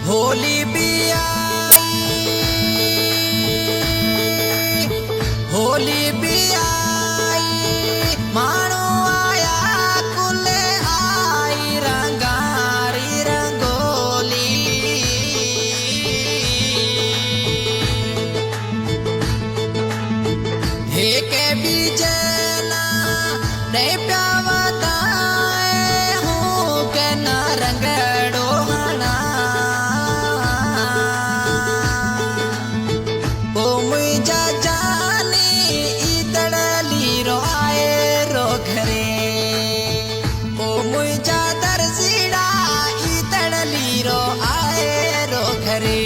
होली भी आई, होली भी आई, मानो आया कुले आई रंगारी रंगोली। धेके बीजना नहीं प्यावता हूँ के ना रंगड़ो हना। ओ मुझा जानी इतड़ली रो आए रो घरे, ओ मुझा दर्जीड़ा इतड़ली रो आए रो घरे।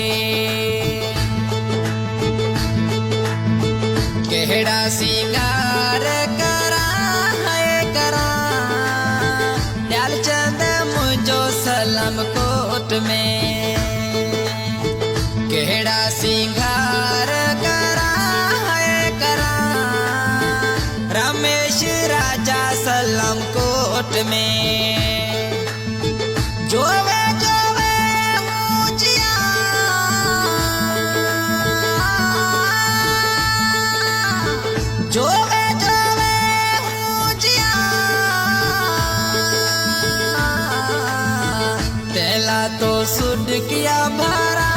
केड़ा सिंगार करा है करा ड्याल चंद मुझो सलाम कोट में। केड़ा सिंगार करा है करा रमेश राजा सलाम कोट में। जोवे जोवे मुझिया जोवे जोवे मुझिया तेला तो सुड किया भरा